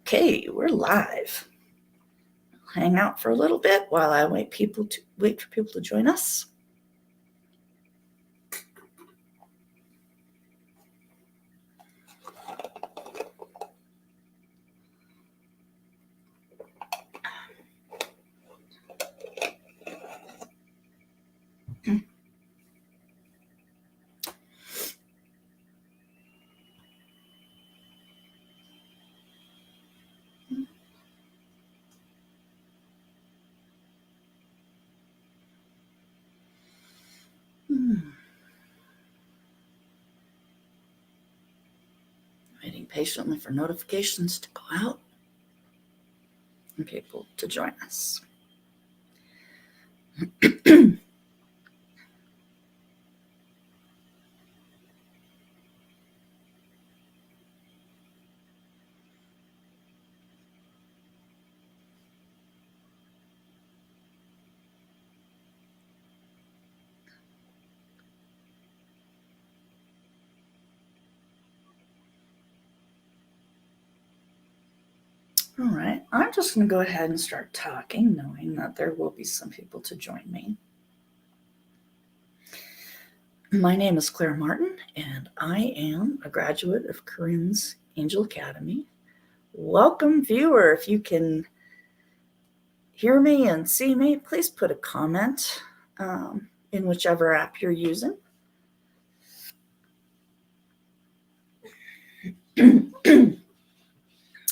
Okay, we're live. Hang out for a little bit while I wait for people to join us. Waiting patiently for notifications to go out and people to join us. All right, I'm just going to go ahead and start talking, knowing that there will be some people to join me. My name is Claire Martin, and I am a graduate of Corinne's Angel Academy. Welcome, viewer. If you can hear me and see me, please put a comment in whichever app you're using.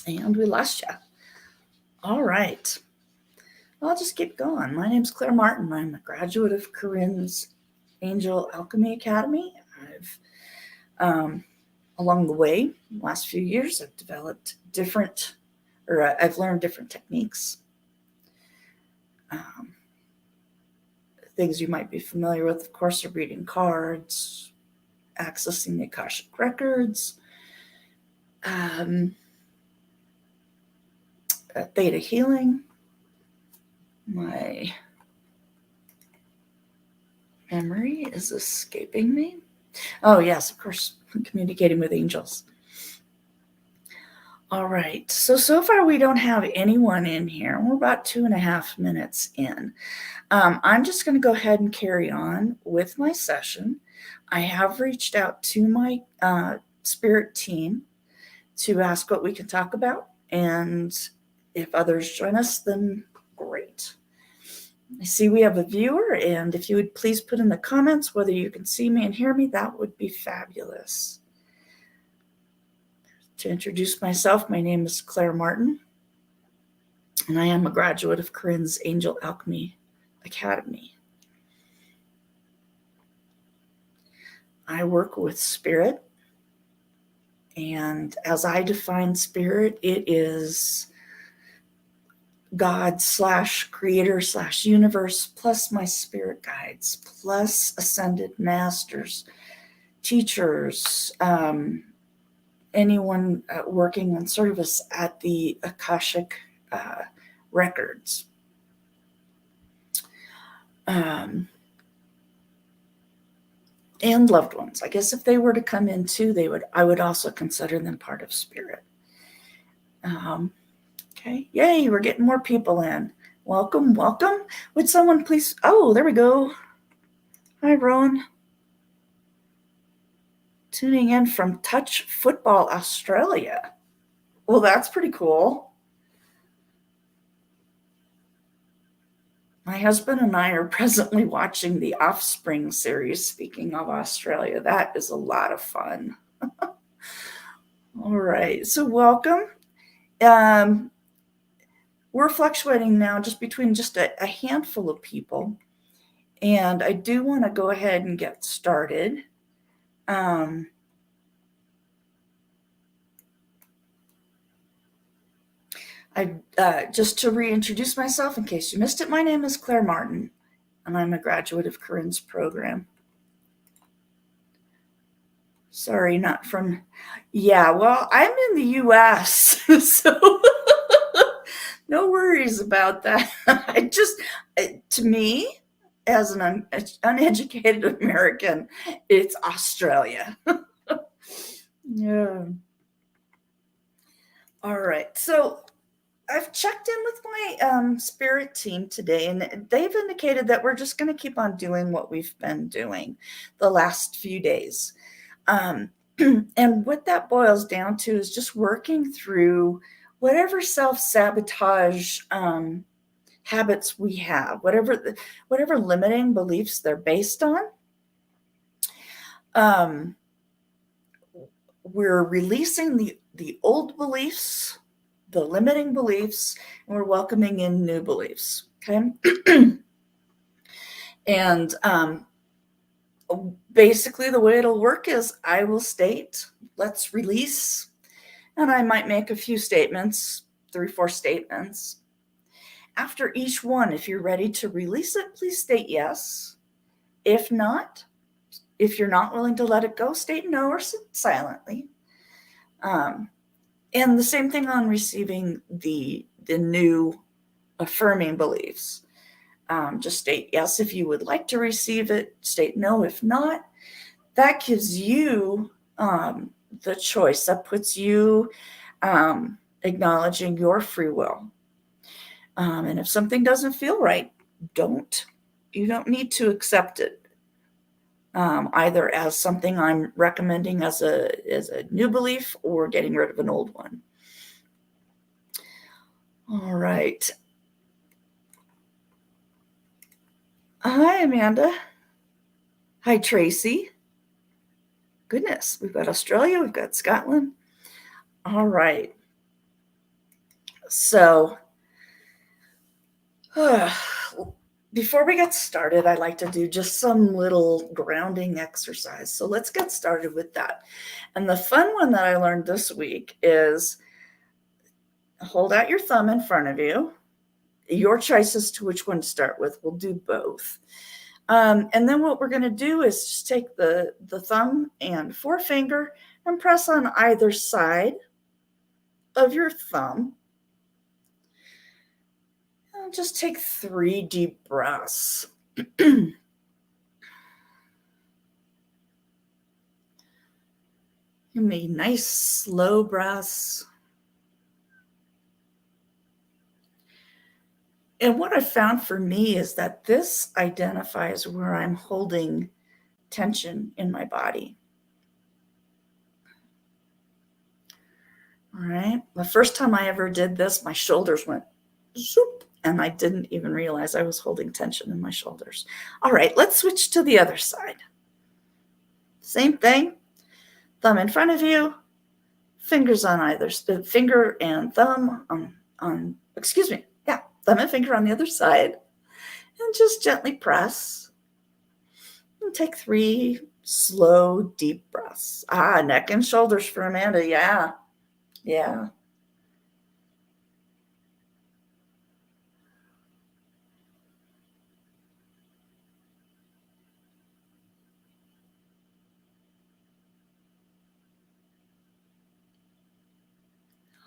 And we lost you. All right. I'll just keep going. My name's Claire Martin. I'm a graduate of Corinne's Angel Alchemy Academy. Along the way, last few years, I've developed I've learned different techniques. Things you might be familiar with, of course, are reading cards, accessing the Akashic records, theta healing. My memory is escaping me. Oh, yes, of course, communicating with angels. All right, so far we don't have anyone in here. We're about 2.5 minutes in. I'm just going to go ahead and carry on with my session. I have reached out to my spirit team to ask what we can talk about, and if others join us, then great. I see we have a viewer, and if you would please put in the comments whether you can see me and hear me, that would be fabulous. To introduce myself, my name is Claire Martin, and I am a graduate of Corinne's Angel Alchemy Academy. I work with spirit, and as I define spirit, it is God / creator / universe, plus my spirit guides, plus ascended masters, teachers, anyone working in service at the Akashic records. And loved ones. I guess if they were to come in too, I would also consider them part of spirit. Okay, yay, we're getting more people in. Welcome. Would someone please, oh, there we go. Hi, Rowan. Tuning in from Touch Football, Australia. Well, that's pretty cool. My husband and I are presently watching the Offspring series. Speaking of Australia, that is a lot of fun. All right, so welcome. We're fluctuating now just between a handful of people, and I do want to go ahead and get started. Just to reintroduce myself in case you missed it, my name is Claire Martin, and I'm a graduate of Corinne's program. Sorry, not from, yeah, well, I'm in the US, so no worries about that. To me, as an uneducated American, it's Australia. Yeah. All right. So I've checked in with my spirit team today, and they've indicated that we're just going to keep on doing what we've been doing the last few days. Um, and what that boils down to is just working through whatever self-sabotage habits we have, whatever limiting beliefs they're based on. Um, we're releasing the old beliefs, the limiting beliefs, and we're welcoming in new beliefs. Okay. And basically, the way it'll work is I will state, let's release, and I might make a few statements, 3, 4 statements. After each one, if you're ready to release it, please state yes. If not, if you're not willing to let it go, state no or sit silently. And the same thing on receiving the new affirming beliefs. Just state yes if you would like to receive it, state no if not. That gives you the choice. That puts you acknowledging your free will. And if something doesn't feel right, you don't need to accept it. Either as something I'm recommending as a new belief or getting rid of an old one. All right. Hi, Amanda. Hi, Tracy. Goodness, we've got Australia, we've got Scotland. All right. So, before we get started, I'd like to do just some little grounding exercise. So let's get started with that. And the fun one that I learned this week is hold out your thumb in front of you. Your choice as to which one to start with. We'll do both. And then what we're going to do is just take the thumb and forefinger and press on either side of your thumb. And just take 3 deep breaths. Give me nice slow breaths. And what I found for me is that this identifies where I'm holding tension in my body. All right. The first time I ever did this, my shoulders went zoop, and I didn't even realize I was holding tension in my shoulders. All right, let's switch to the other side. Same thing. Thumb in front of you, fingers on either, finger and thumb on thumb and finger on the other side, and just gently press. And take 3 slow, deep breaths. Neck and shoulders for Amanda. Yeah.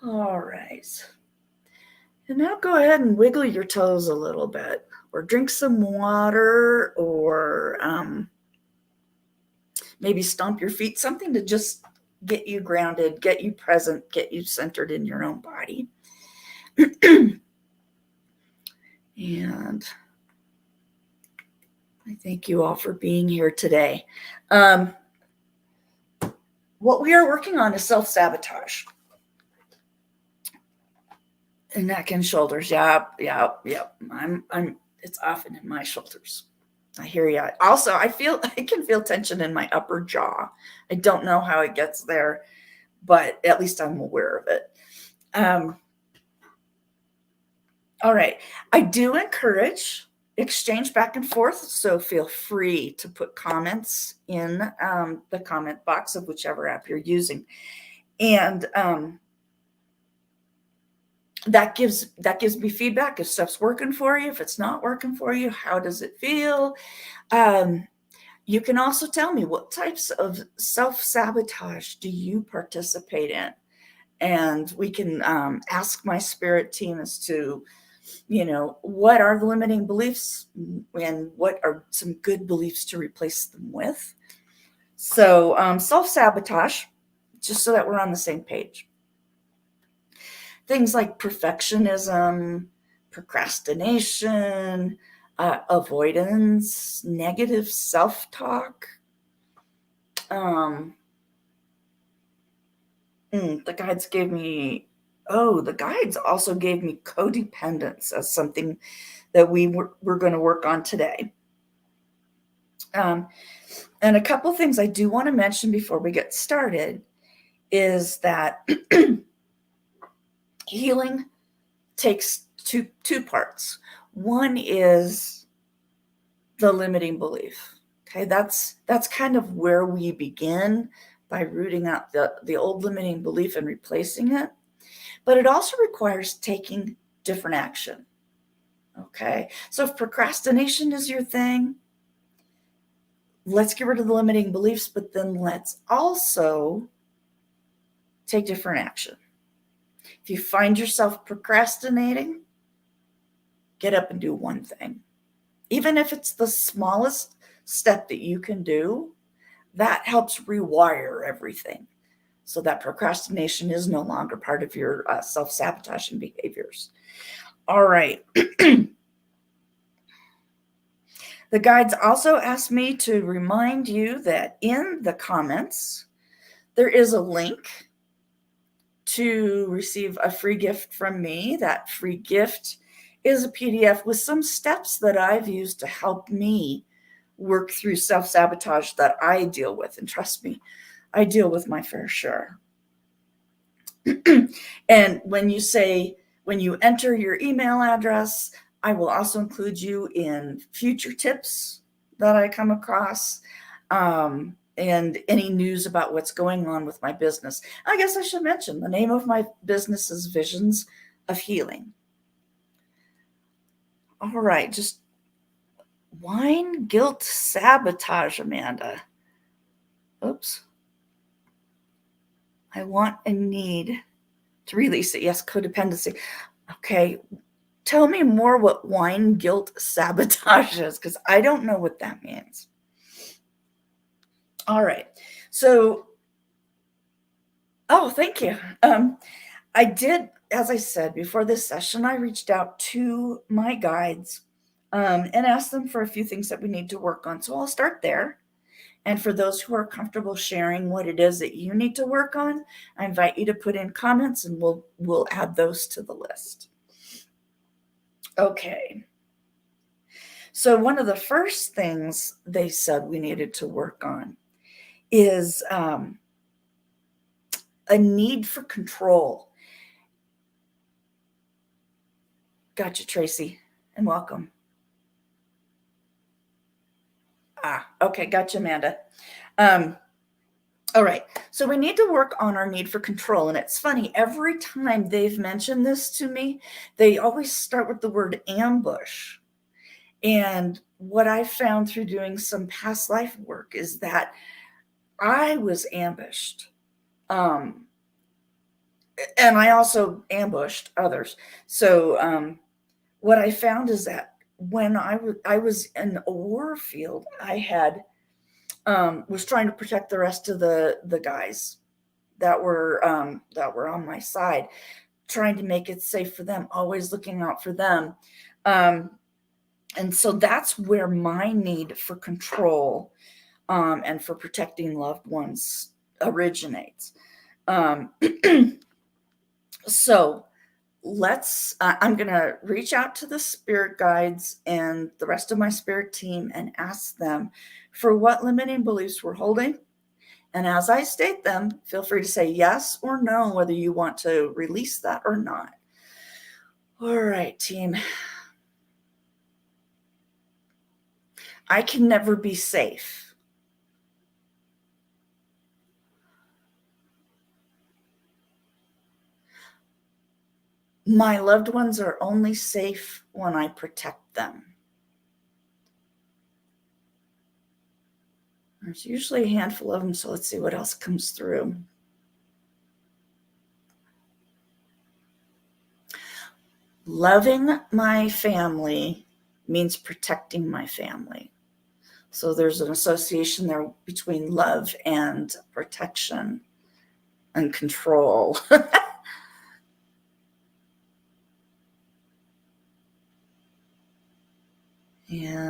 All right. And now go ahead and wiggle your toes a little bit, or drink some water, or maybe stomp your feet, something to just get you grounded, get you present, get you centered in your own body. And I thank you all for being here today. What we are working on is self-sabotage. And neck and shoulders. Yep. It's often in my shoulders. I hear you. Also, I can feel tension in my upper jaw. I don't know how it gets there, but at least I'm aware of it. All right. I do encourage exchange back and forth, so feel free to put comments in the comment box of whichever app you're using. And that gives me feedback if stuff's working for you, if it's not working for you, how does it feel? You can also tell me what types of self-sabotage do you participate in? And we can ask my spirit team as to, what are the limiting beliefs and what are some good beliefs to replace them with. So self-sabotage, just so that we're on the same page. things like perfectionism, procrastination, avoidance, negative self-talk. Um, the guides gave me, the guides also gave me codependence as something that we're going to work on today. And a couple things I do want to mention before we get started is that healing takes two parts. One is the limiting belief. Okay, that's kind of where we begin by rooting out the old limiting belief and replacing it. But it also requires taking different action. Okay, so if procrastination is your thing, let's get rid of the limiting beliefs, but then let's also take different action. If you find yourself procrastinating, get up and do one thing. Even if it's the smallest step that you can do, that helps rewire everything so that procrastination is no longer part of your self-sabotaging behaviors. All right. The guides also asked me to remind you that in the comments, there is a link to receive a free gift from me. That free gift is a PDF with some steps that I've used to help me work through self-sabotage that I deal with. And trust me, I deal with my fair share. And when you enter your email address, I will also include you in future tips that I come across, and any news about what's going on with my business. I guess I should mention the name of my business is Visions of Healing. All right, just wine, guilt, sabotage, Amanda. Oops. I want and need to release it. Yes, codependency. Okay, tell me more what wine, guilt, sabotage is, because I don't know what that means. All right, so, thank you. I did, as I said before this session, I reached out to my guides and asked them for a few things that we need to work on. So I'll start there. And for those who are comfortable sharing what it is that you need to work on, I invite you to put in comments and we'll add those to the list. Okay. So one of the first things they said we needed to work on is a need for control. Gotcha, Tracy, and welcome. Okay, gotcha, Amanda. All right, so we need to work on our need for control. And it's funny, every time they've mentioned this to me, they always start with the word ambush. And what I found through doing some past life work is that I was ambushed. And I also ambushed others. So what I found is that when I was in a war field, I had was trying to protect the rest of the guys that were on my side, trying to make it safe for them, always looking out for them. And so that's where my need for control and for protecting loved ones originates. So I'm going to reach out to the spirit guides and the rest of my spirit team and ask them for what limiting beliefs we're holding. And as I state them, feel free to say yes or no, whether you want to release that or not. All right, team. I can never be safe. My loved ones are only safe when I protect them. There's usually a handful of them, so let's see what else comes through. Loving my family means protecting my family. So there's an association there between love and protection and control.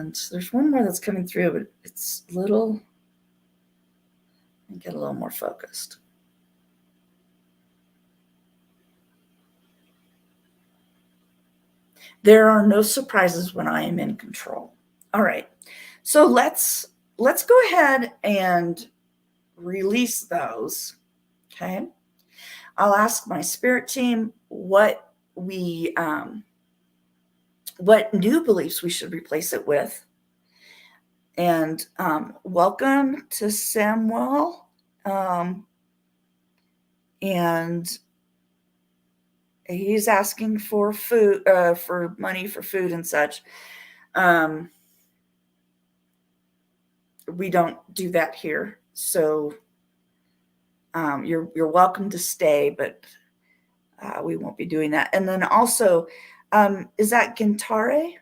And there's one more that's coming through, but it's little, and get a little more focused. There are no surprises when I am in control. All right. So let's go ahead and release those. Okay. I'll ask my spirit team what new beliefs we should replace it with. And welcome to Samuel. And he's asking for food, for money for food and such. We don't do that here, so you're welcome to stay, but we won't be doing that. And then also, is that Gintare?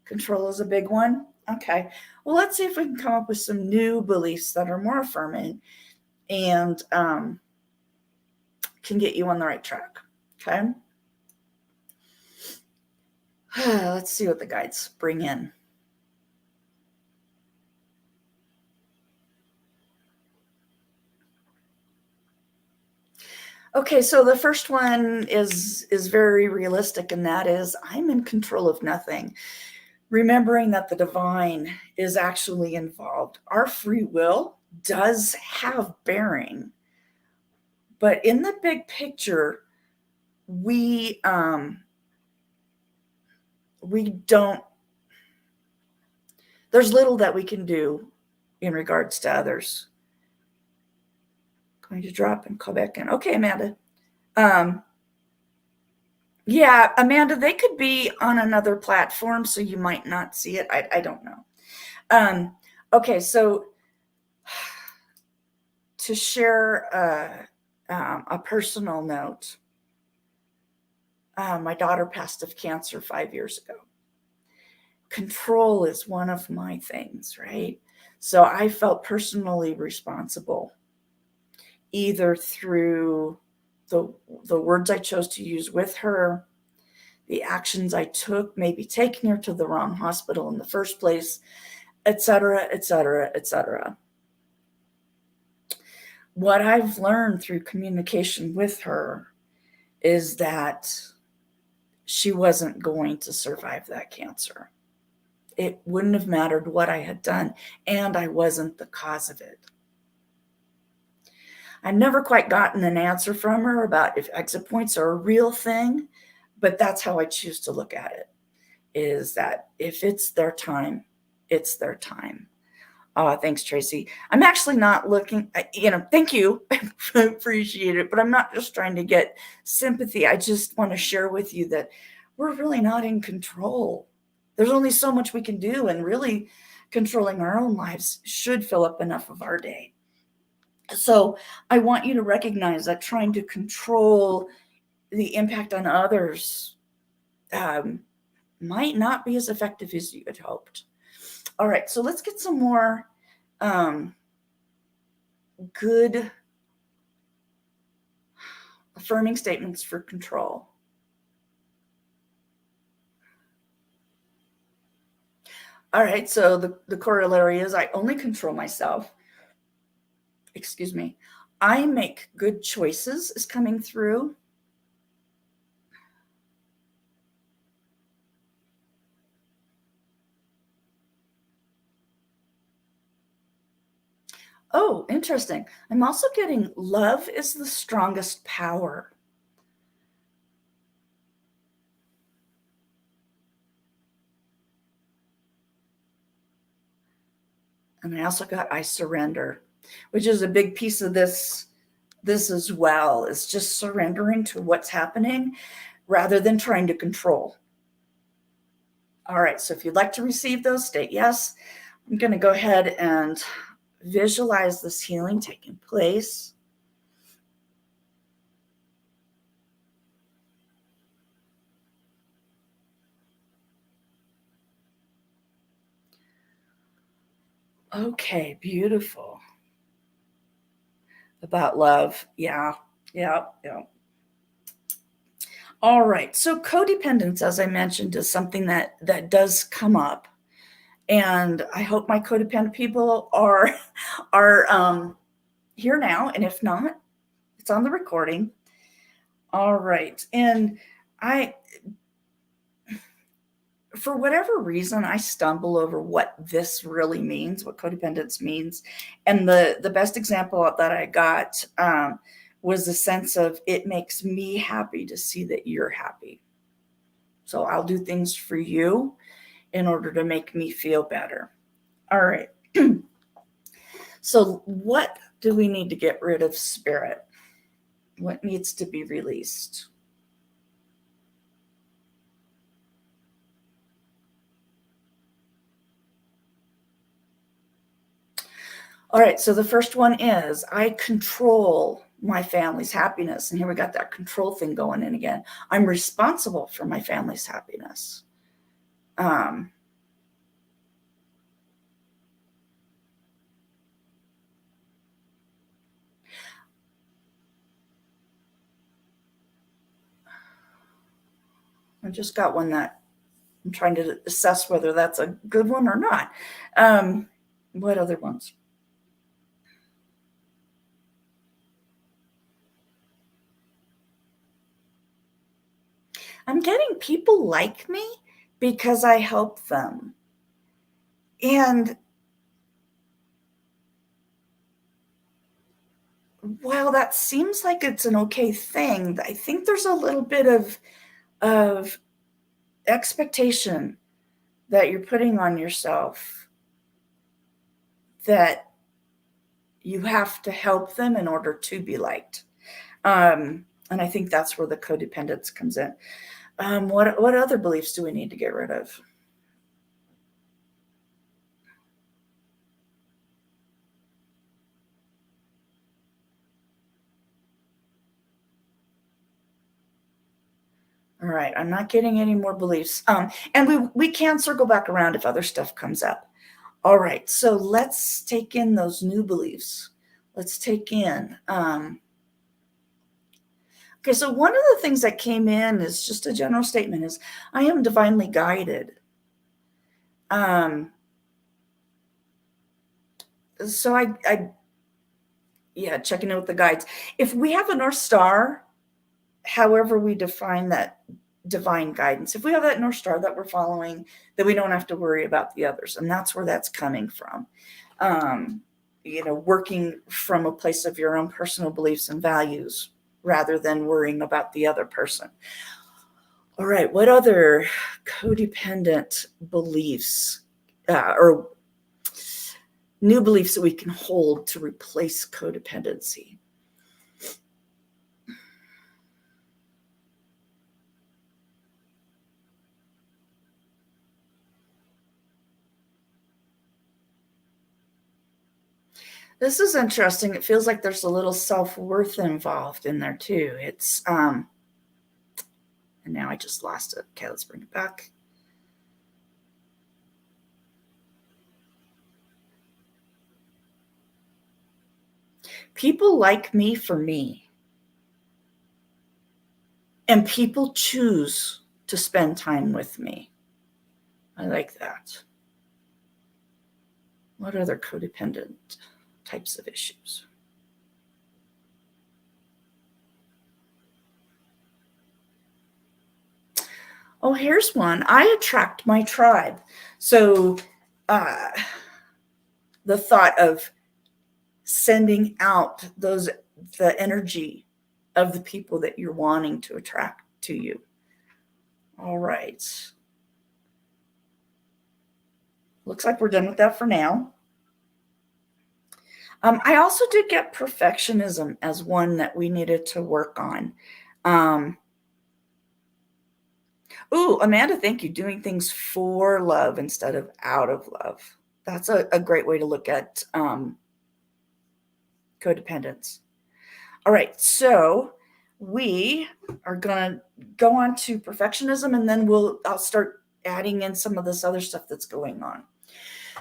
Control is a big one. Okay. Well, let's see if we can come up with some new beliefs that are more affirming and can get you on the right track. Okay. Let's see what the guides bring in. Okay, so the first one is very realistic, and that is I'm in control of nothing. Remembering that the divine is actually involved. Our free will does have bearing, but in the big picture, we don't. There's little that we can do in regards to others. Going to drop and call back in. Okay, Amanda. Yeah, Amanda, they could be on another platform, so you might not see it. I don't know. Okay, so to share a personal note, my daughter passed of cancer 5 years ago. Control is one of my things, right? So I felt personally responsible, either through the words I chose to use with her, the actions I took, maybe taking her to the wrong hospital in the first place, etc., etc., etc. What I've learned through communication with her is that she wasn't going to survive that cancer. It wouldn't have mattered what I had done, and I wasn't the cause of it. I've never quite gotten an answer from her about if exit points are a real thing, but that's how I choose to look at it, is that if it's their time, it's their time. Thanks, Tracy. I'm actually not looking, thank you. I appreciate it, but I'm not just trying to get sympathy. I just want to share with you that we're really not in control. There's only so much we can do, and really controlling our own lives should fill up enough of our day. So I want you to recognize that trying to control the impact on others might not be as effective as you had hoped. All right, so let's get some more good affirming statements for control. All right, so the corollary is I only control myself. Excuse me. I make good choices is coming through. Oh, interesting. I'm also getting love is the strongest power. And I also got I surrender, which is a big piece of this as well, is just surrendering to what's happening rather than trying to control. All right, so if you'd like to receive those, state yes. I'm going to go ahead and visualize this healing taking place. Okay, beautiful. About love. Yeah. All right. So codependence, as I mentioned, is something that does come up. And I hope my codependent people are here now. And if not, it's on the recording. All right. And I, for whatever reason, I stumble over what this really means, what codependence means. And the best example that I got was the sense of it makes me happy to see that you're happy. So I'll do things for you in order to make me feel better. All right. So what do we need to get rid of, Spirit? What needs to be released? All right, so the first one is I control my family's happiness. And here we got that control thing going in again. I'm responsible for my family's happiness. I'm just got one that I'm trying to assess whether that's a good one or not. What other ones? I'm getting people like me because I help them. And while that seems like it's an okay thing, I think there's a little bit of expectation that you're putting on yourself that you have to help them in order to be liked. And I think that's where the codependence comes in. What other beliefs do we need to get rid of? All right, I'm not getting any more beliefs. And we can circle back around if other stuff comes up. All right, so let's take in those new beliefs. Let's take in. Okay, so one of the things that came in is just a general statement: is I am divinely guided. Um, so yeah, checking in with the guides. If we have a North Star, however we define that divine guidance, if we have that North Star that we're following, then we don't have to worry about the others. And that's where that's coming from. Working from a place of your own personal beliefs and values rather than worrying about the other person. All right, what other codependent beliefs or new beliefs that we can hold to replace codependency? This is interesting. It feels like there's a little self-worth involved in there too. It's and now I just lost it. Okay, let's bring it back. People like me for me. And people choose to spend time with me. I like that. What other codependent types of issues? Oh, here's one. I attract my tribe. So the thought of sending out the energy of the people that you're wanting to attract to you. All right. Looks like we're done with that for now. I also did get perfectionism as one that we needed to work on. Ooh, Amanda, thank you. Doing things for love instead of out of love. That's a great way to look at codependence. All right, so we are going to go on to perfectionism, and then I'll start adding in some of this other stuff that's going on.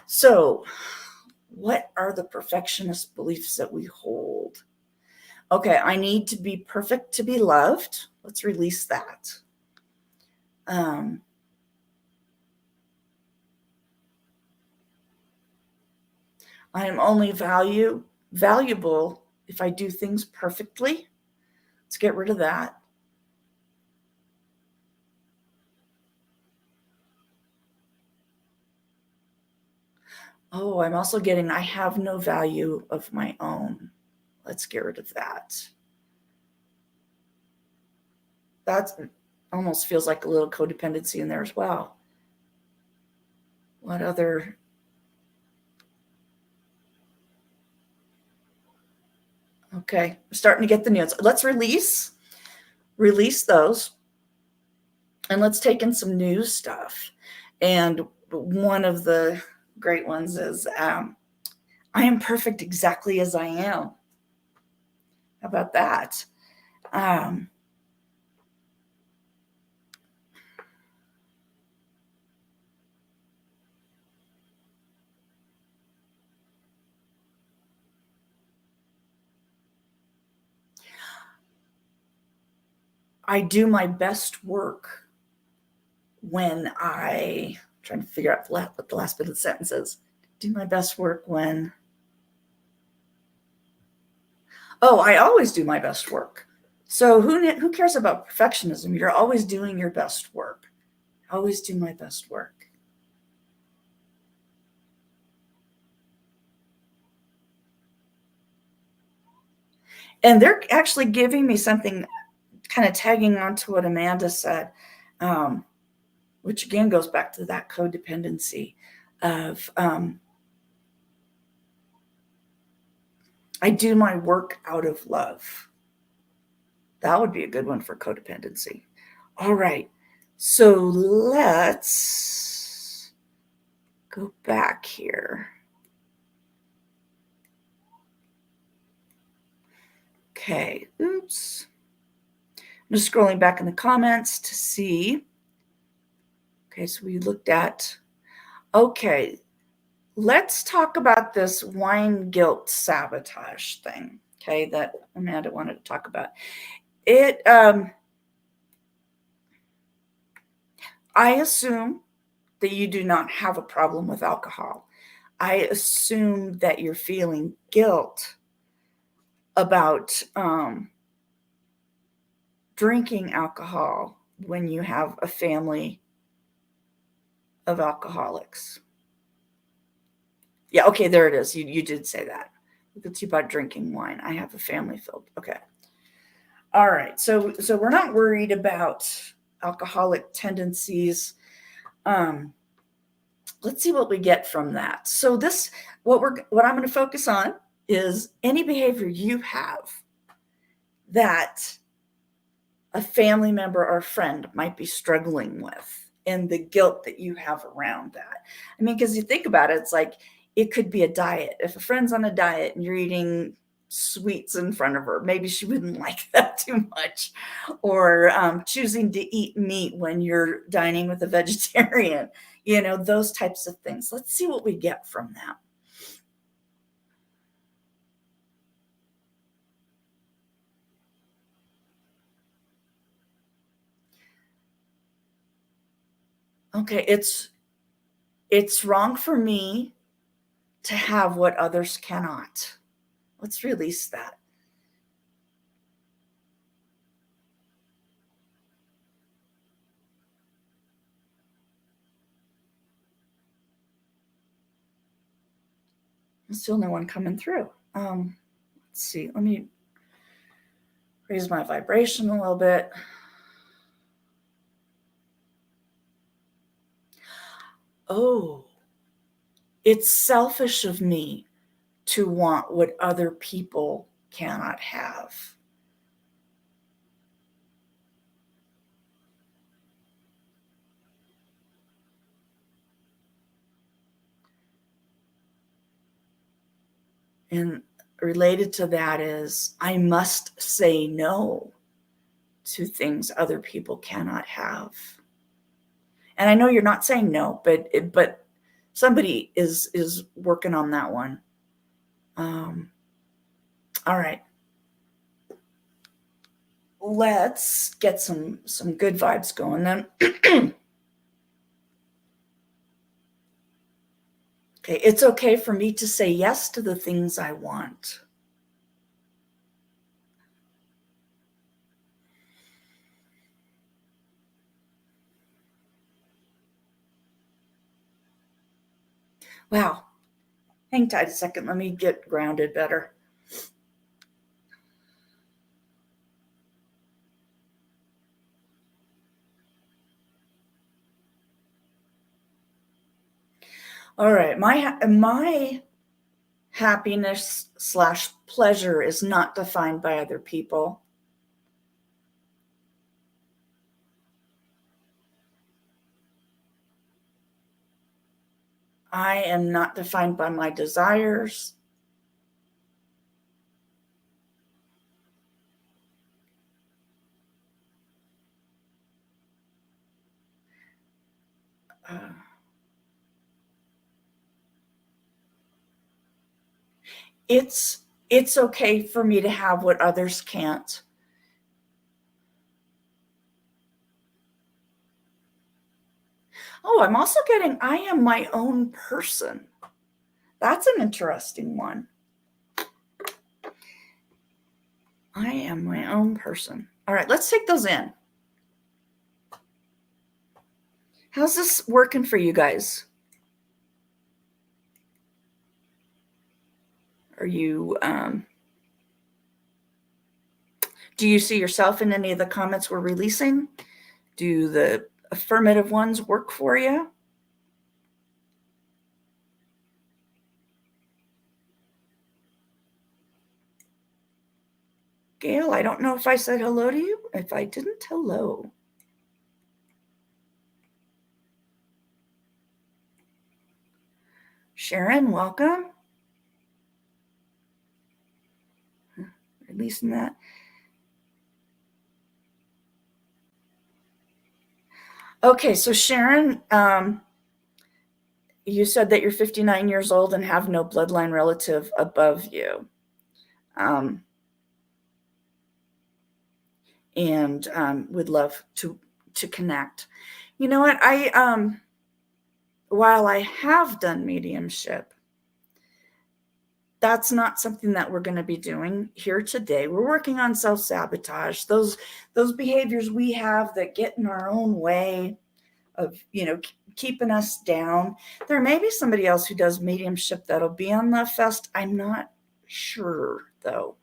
So, what are the perfectionist beliefs that we hold? Okay, I need to be perfect to be loved. Let's release that. I am only valuable if I do things perfectly. Let's get rid of that. Oh, I'm also getting I have no value of my own. Let's get rid of that. That almost feels like a little codependency in there as well. What other? Okay, we're starting to get the notes. Let's release those, and let's take in some new stuff. And one of the great ones is I am perfect exactly as I am. How about that? Um, I do my best work when I'm trying to figure out what the last bit of the sentence is. Do my best work when. Oh, I always do my best work. So who cares about perfectionism? You're always doing your best work. I always do my best work. And they're actually giving me something kind of tagging on to what Amanda said, um, which again goes back to that codependency of I do my work out of love. That would be a good one for codependency. All right. So let's go back here. Okay. Oops. I'm just scrolling back in the comments to see. Okay. So we looked at, okay. Let's talk about this wine guilt sabotage thing. Okay. That Amanda wanted to talk about. It, I assume that you do not have a problem with alcohol. I assume that you're feeling guilt about drinking alcohol when you have a family of alcoholics. Yeah, okay, there it is. You did say that. It's about drinking wine. I have a family filled. Okay. All right. So we're not worried about alcoholic tendencies. Um, let's see what we get from that. So this what I'm going to focus on is any behavior you have that a family member or friend might be struggling with and the guilt that you have around that. I mean, because you think about it, it's like it could be a diet. If a friend's on a diet and you're eating sweets in front of her, maybe she wouldn't like that too much. Or choosing to eat meat when you're dining with a vegetarian, those types of things. Let's see what we get from that. Okay, it's wrong for me to have what others cannot. Let's release that. It's the only one coming through. Let's see. Let me raise my vibration a little bit. Oh, it's selfish of me to want what other people cannot have. And related to that is I must say no to things other people cannot have. And I know you're not saying no, but somebody is working on that one. All right. Let's get some good vibes going then. Okay, it's okay for me to say yes to the things I want. Wow. Hang tight a second. Let me get grounded better. All right. My happiness slash pleasure is not defined by other people. I am not defined by my desires. Uh, it's okay for me to have what others can't. Oh, I'm also getting I am my own person. That's an interesting one. I am my own person. All right, let's take those in. How's this working for you guys? Are you do you see yourself in any of the comments we're releasing? Do the affirmative ones work for you? Gail, I don't know if I said hello to you. If I didn't, hello. Sharon, welcome. Releasing that. Okay, so Sharon, you said that you're 59 years old and have no bloodline relative above you. And would love to connect. You know what? While I have done mediumship, that's not something that we're going to be doing here today. We're working on self-sabotage, those behaviors we have that get in our own way of, keeping us down. There may be somebody else who does mediumship that'll be on the fest. I'm not sure though.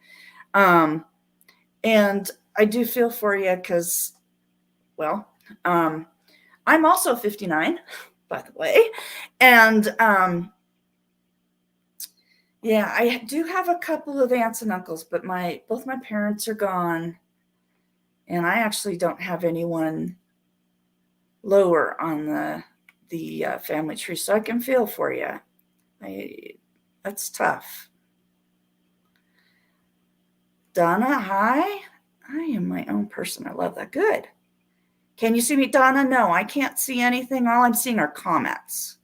And I do feel for you because, well, I'm also 59, by the way. And yeah, I do have a couple of aunts and uncles, but both my parents are gone. And I actually don't have anyone lower on the family tree. So I can feel for you. That's tough. Donna, hi. I am my own person. I love that. Good. Can you see me, Donna? No, I can't see anything. All I'm seeing are comments.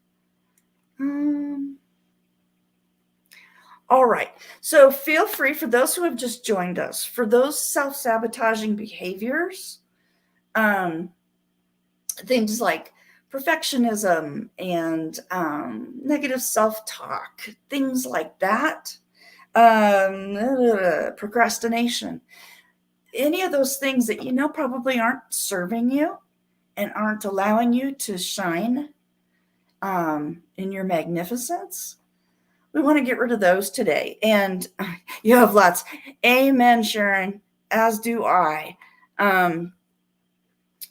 All right. So feel free, for those who have just joined us, for those self-sabotaging behaviors, things like perfectionism and negative self-talk, things like that, procrastination, any of those things that probably aren't serving you and aren't allowing you to shine in your magnificence. We want to get rid of those today. And you have lots. Amen, Sharon, as do I.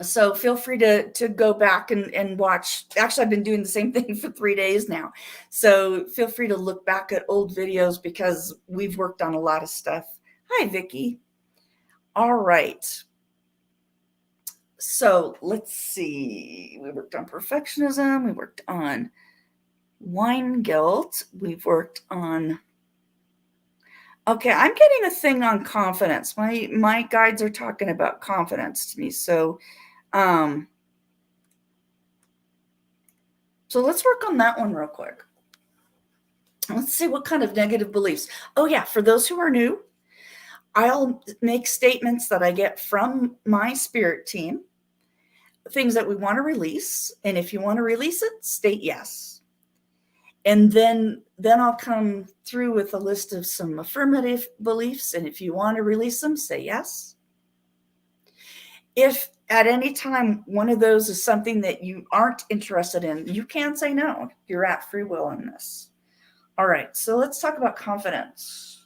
So feel free to go back and watch. Actually, I've been doing the same thing for 3 days now. So feel free to look back at old videos because we've worked on a lot of stuff. Hi, Vicki. All right. So let's see. We worked on perfectionism. We worked on wine guilt. We've worked on. Okay, I'm getting a thing on confidence. My guides are talking about confidence to me. So let's work on that one real quick. Let's see what kind of negative beliefs. Oh yeah, for those who are new, I'll make statements that I get from my spirit team, things that we want to release. And if you want to release it, state yes. And then I'll come through with a list of some affirmative beliefs. And if you want to release them, say yes. If at any time one of those is something that you aren't interested in, you can say no. You're at free will in this. All right, so let's talk about confidence.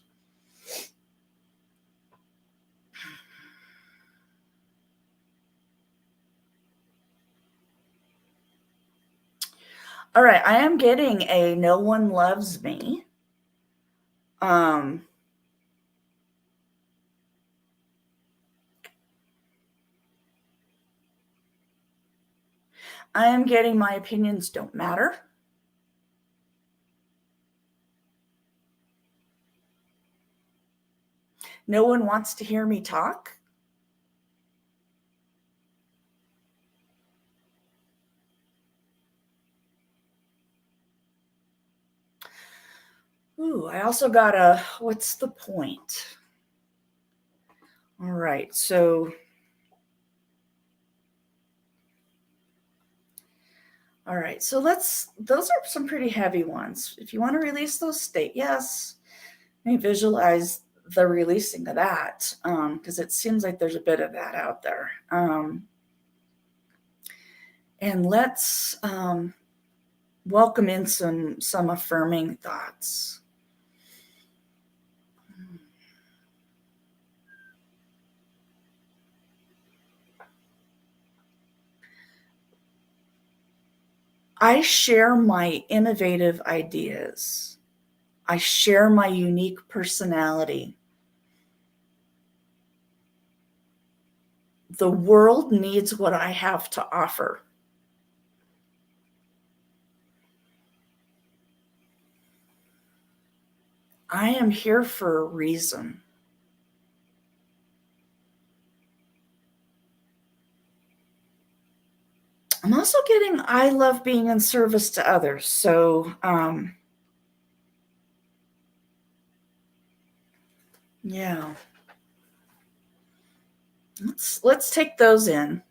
All right, I am getting a no one loves me. I am getting my opinions don't matter. No one wants to hear me talk. Ooh, I also got a what's the point? All right, so all right, so those are some pretty heavy ones. If you want to release those, state yes. Let me visualize the releasing of that because it seems like there's a bit of that out there. And let's welcome in some affirming thoughts. I share my innovative ideas. I share my unique personality. The world needs what I have to offer. I am here for a reason. I'm also getting, I love being in service to others. So, yeah. Let's take those in.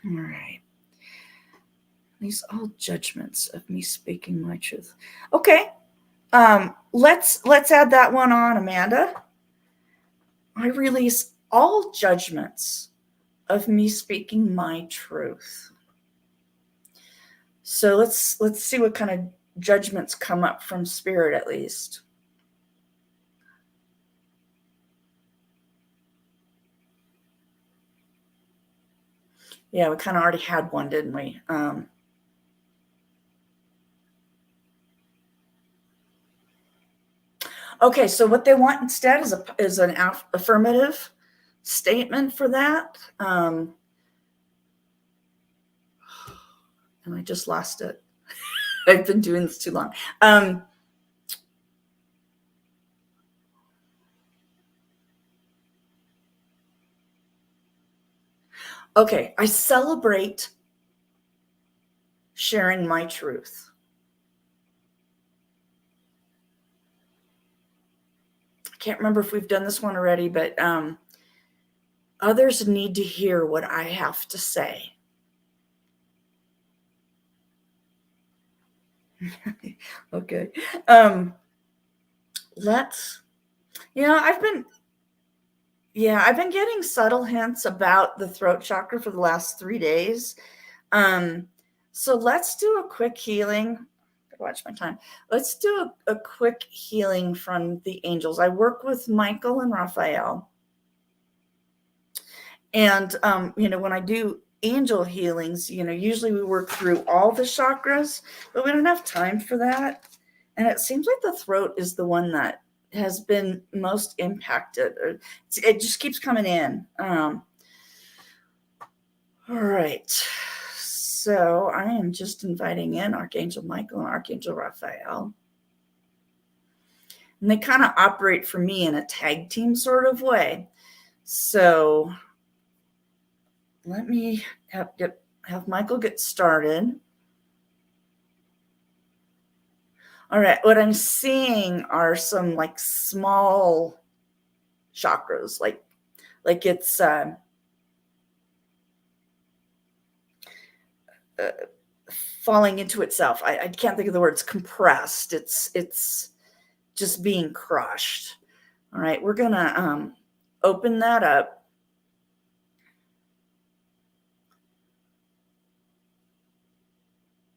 All right. These all judgments of me speaking my truth. Okay. Let's add that one on, Amanda. I release all judgments of me speaking my truth. So let's see what kind of judgments come up from spirit at least. Yeah, we kind of already had one, didn't we? Okay, so what they want instead is an affirmative statement for that. And I just lost it. I've been doing this too long. Okay, I celebrate sharing my truth. I can't remember if we've done this one already, but others need to hear what I have to say. Okay. Let's, I've been getting subtle hints about the throat chakra for the last 3 days. So let's do a quick healing. Watch my time. Let's do a quick healing from the angels. I work with Michael and Raphael. And, when I do angel healings, usually we work through all the chakras, but we don't have time for that. And it seems like the throat is the one that has been most impacted. It just keeps coming in. All right. So I am just inviting in Archangel Michael and Archangel Raphael. And they kind of operate for me in a tag team sort of way. So let me have Michael get started. All right, what I'm seeing are some like small chakras, like it's uh, falling into itself. I can't think of the words compressed. It's just being crushed. All right, we're gonna open that up.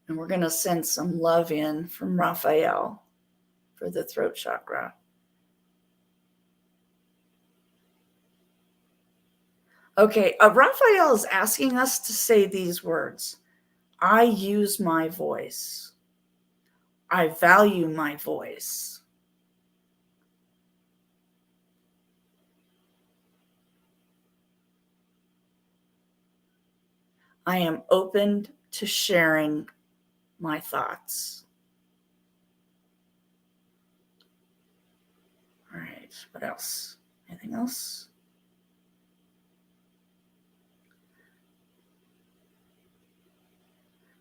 And we're gonna send some love in from Raphael for the throat chakra. Okay, Raphael is asking us to say these words. I use my voice. I value my voice. I am open to sharing my thoughts. All right, what else? Anything else?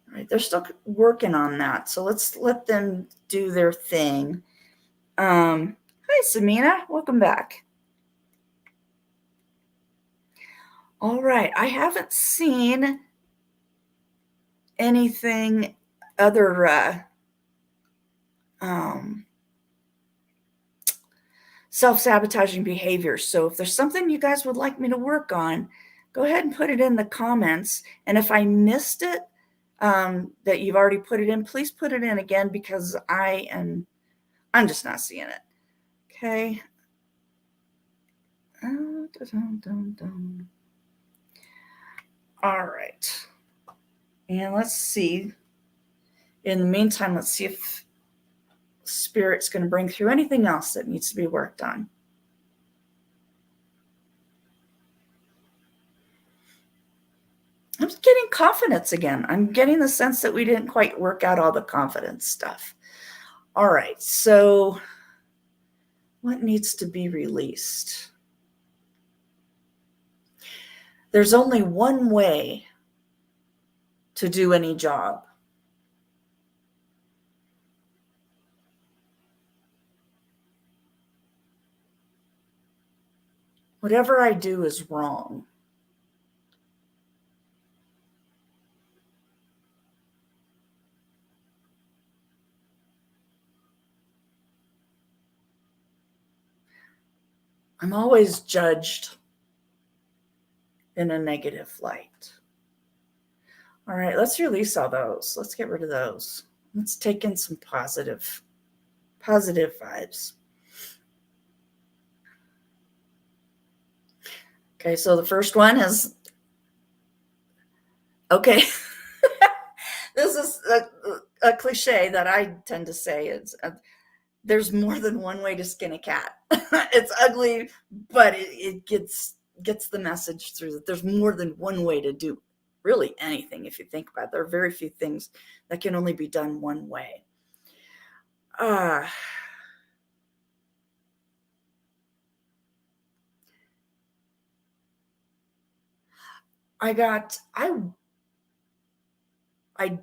All right, they're still working on that, so let's let them do their thing. Hi, Samina, welcome back. All right, I haven't seen anything other um, self-sabotaging behavior. So if there's something you guys would like me to work on, go ahead and put it in the comments. And if I missed it, that you've already put it in, please put it in again, because I'm just not seeing it. Okay. All right. And let's see. In the meantime, let's see if Spirit's going to bring through anything else that needs to be worked on. I'm getting confidence again. I'm getting the sense that we didn't quite work out all the confidence stuff. All right, so what needs to be released? There's only one way to do any job. Whatever I do is wrong. I'm always judged in a negative light. All right, let's release all those. Let's get rid of those. Let's take in some positive vibes. Okay, so the first one is, okay, this is a cliche that I tend to say is, there's more than one way to skin a cat. It's ugly, but it gets the message through that there's more than one way to do really anything. If you think about it, there are very few things that can only be done one way. I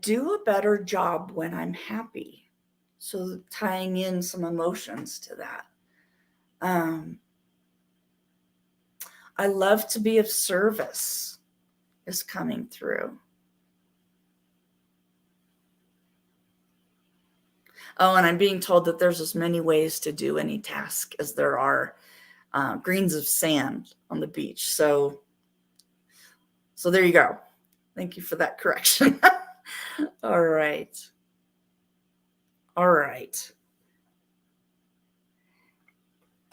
do a better job when I'm happy. So tying in some emotions to that. I love to be of service is coming through. Oh, and I'm being told that there's as many ways to do any task as there are grains of sand on the beach. So there you go. Thank you for that correction. All right. All right.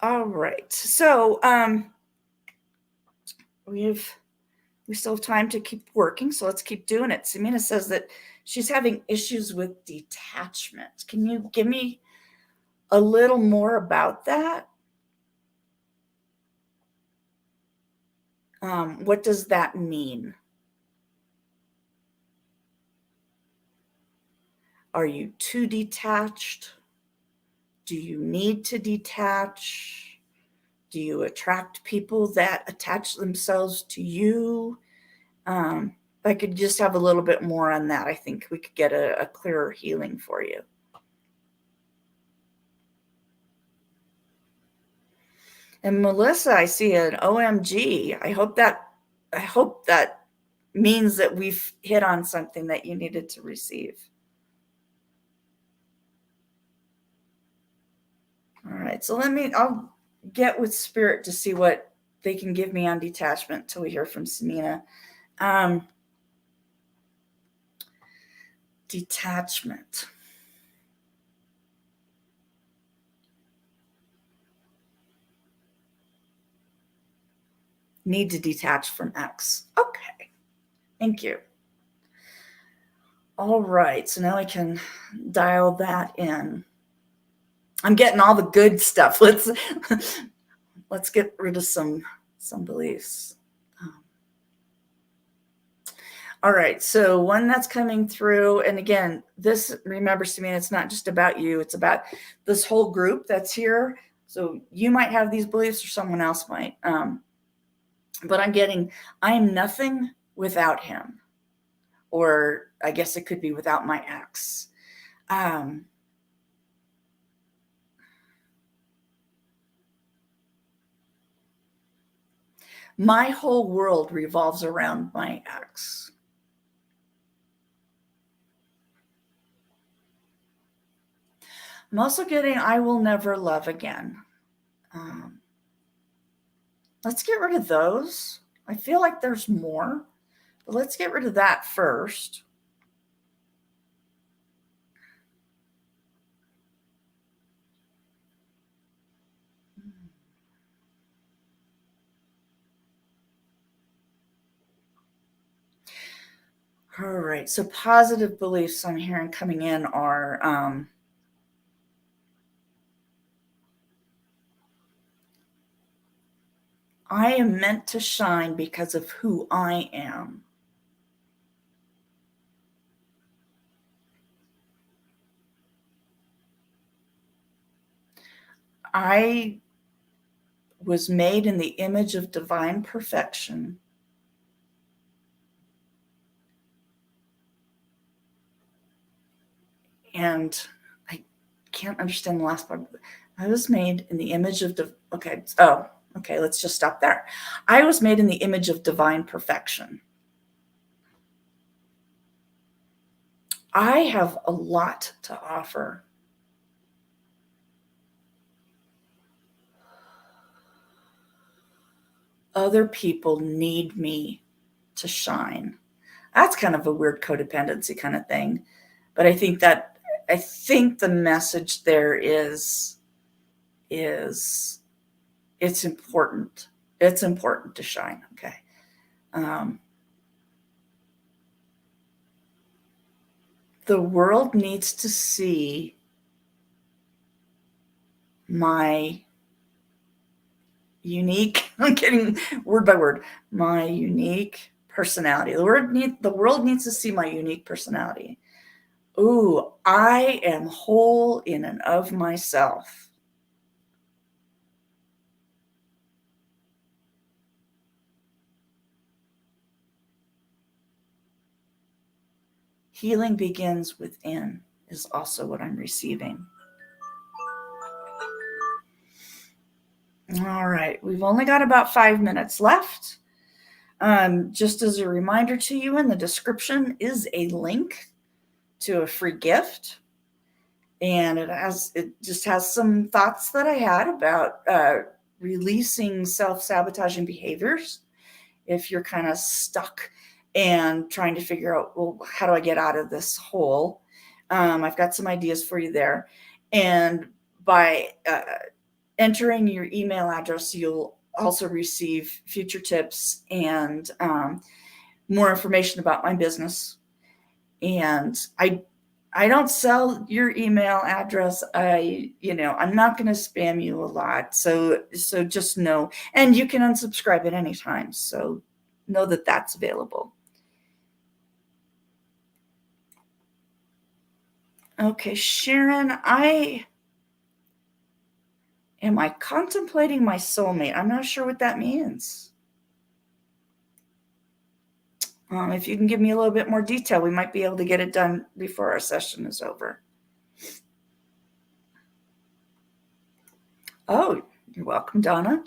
All right. So we still have time to keep working, so let's keep doing it. Samina says that she's having issues with detachment. Can you give me a little more about that? What does that mean? Are you too detached? Do you need to detach? Do you attract people that attach themselves to you? If I could just have a little bit more on that, I think we could get a clearer healing for you. And Melissa, I see an OMG. I hope that means that we've hit on something that you needed to receive. All right, so I'll get with Spirit to see what they can give me on detachment till we hear from Samina. Detachment. Need to detach from X. Okay, thank you. All right, so now I can dial that in. I'm getting all the good stuff. Let's get rid of some beliefs. All right, so one that's coming through, and again, this, remember, Samina, it's not just about you, it's about this whole group that's here. So you might have these beliefs or someone else might. But I'm getting, I am nothing without him. Or I guess it could be without my ex. My whole world revolves around my ex. I'm also getting, I will never love again. Let's get rid of those. I feel like there's more, but let's get rid of that first. All right, so positive beliefs I'm hearing coming in are I am meant to shine because of who I am. I was made in the image of divine perfection. And I can't understand the last part. I was made in the image of okay. Oh, okay. Let's just stop there. I was made in the image of divine perfection. I have a lot to offer. Other people need me to shine. That's kind of a weird codependency kind of thing. But I think the message there is it's important. It's important to shine. Okay. The world needs to see my unique, I'm getting word by word, my unique personality. The world needs to see my unique personality. Ooh, I am whole in and of myself. Healing begins within is also what I'm receiving. All right, we've only got about 5 minutes left. Just as a reminder to you, in the description is a link to a free gift. And it just has some thoughts that I had about releasing self-sabotaging behaviors. If you're kind of stuck and trying to figure out, well, how do I get out of this hole? I've got some ideas for you there. And by entering your email address, you'll also receive future tips and more information about my business. And I don't sell your email address. I'm not going to spam you a lot. So just know, and you can unsubscribe at any time. So know that that's available. Okay, Sharon, am I contemplating my soulmate? I'm not sure what that means. If you can give me a little bit more detail, we might be able to get it done before our session is over. Oh, you're welcome, Donna.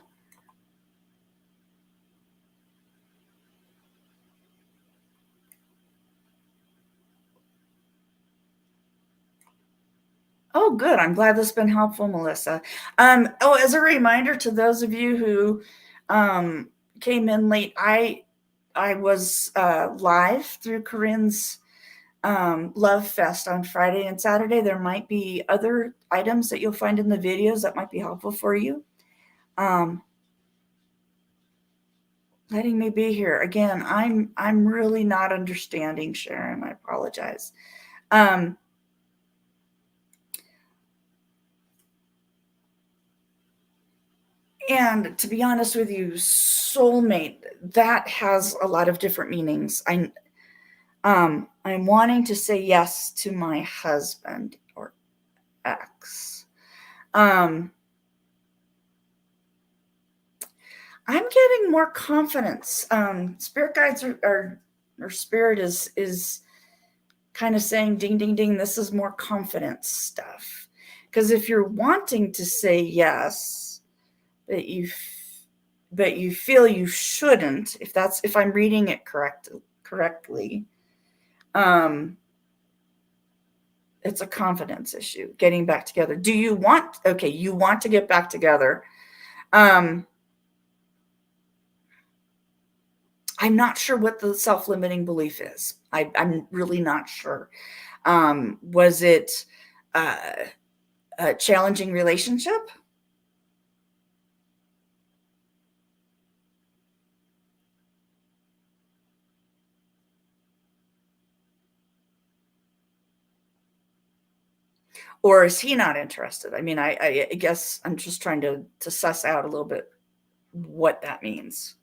Oh, good. I'm glad this has been helpful, Melissa. As a reminder to those of you who came in late, I was live through Corinne's Love Fest on Friday and Saturday. There might be other items that you'll find in the videos that might be helpful for you. Letting me be here again. I'm really not understanding, Sharon. I apologize. And to be honest with you, soulmate, that has a lot of different meanings. I'm wanting to say yes to my husband or ex. I'm getting more confidence. Spirit guides or spirit is kind of saying, ding, ding, ding, this is more confidence stuff. Because if you're wanting to say yes, but you feel you shouldn't, if I'm reading it correctly, it's a confidence issue, getting back together. You want to get back together. I'm not sure what the self-limiting belief is. I'm really not sure. Was it a challenging relationship? Or is he not interested? I mean, I guess I'm just trying to suss out a little bit what that means.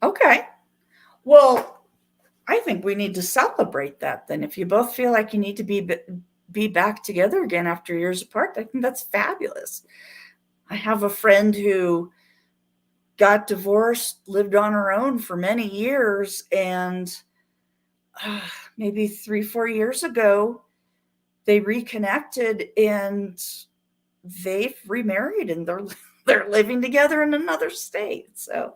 Okay. Well, I think we need to celebrate that then. If you both feel like you need to be back together again after years apart, I think that's fabulous. I have a friend who got divorced, lived on her own for many years, and maybe 3-4 years ago, they reconnected and they've remarried and they're living together in another state. So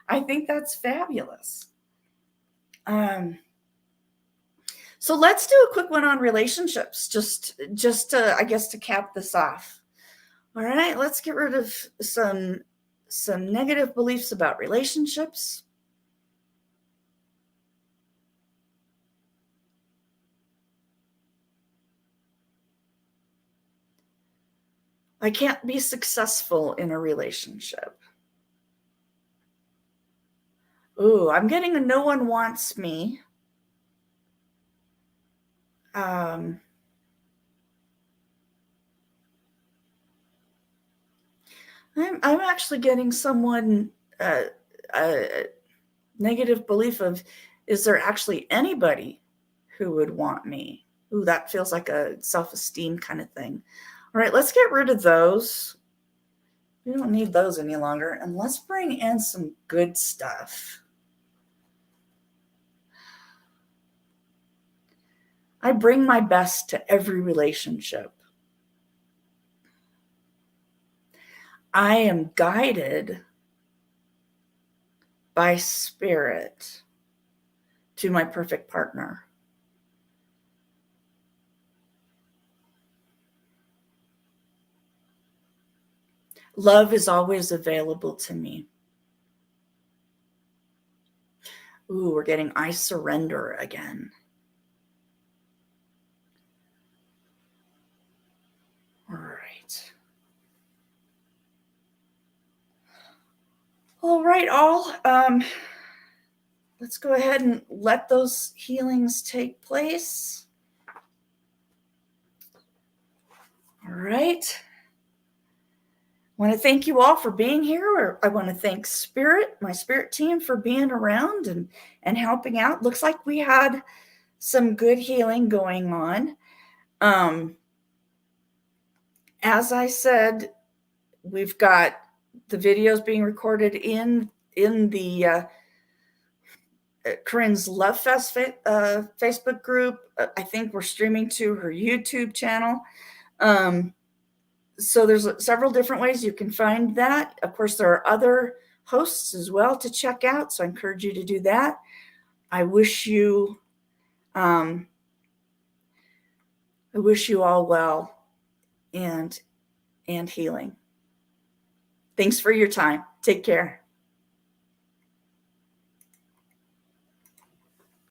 I think that's fabulous. So let's do a quick one on relationships, just to, I guess, to cap this off. All right, let's get rid of some negative beliefs about relationships. I can't be successful in a relationship. Ooh, I'm getting a no one wants me. I'm actually getting someone a negative belief of, is there actually anybody who would want me? Ooh, that feels like a self-esteem kind of thing. All right, let's get rid of those. We don't need those any longer. And let's bring in some good stuff. I bring my best to every relationship. I am guided by spirit to my perfect partner. Love is always available to me. Ooh, we're getting I surrender again. All right. All right, all. Let's go ahead and let those healings take place. All right. I want to thank you all for being here. I want to thank Spirit, my Spirit team, for being around and helping out. Looks like we had some good healing going on. As I said, we've got the videos being recorded in the Corinne's Love Fest Facebook group. I think we're streaming to her YouTube channel. So there's several different ways you can find that. Of course, there are other hosts as well to check out. So I encourage you to do that. I wish you all well and healing. Thanks for your time. Take care.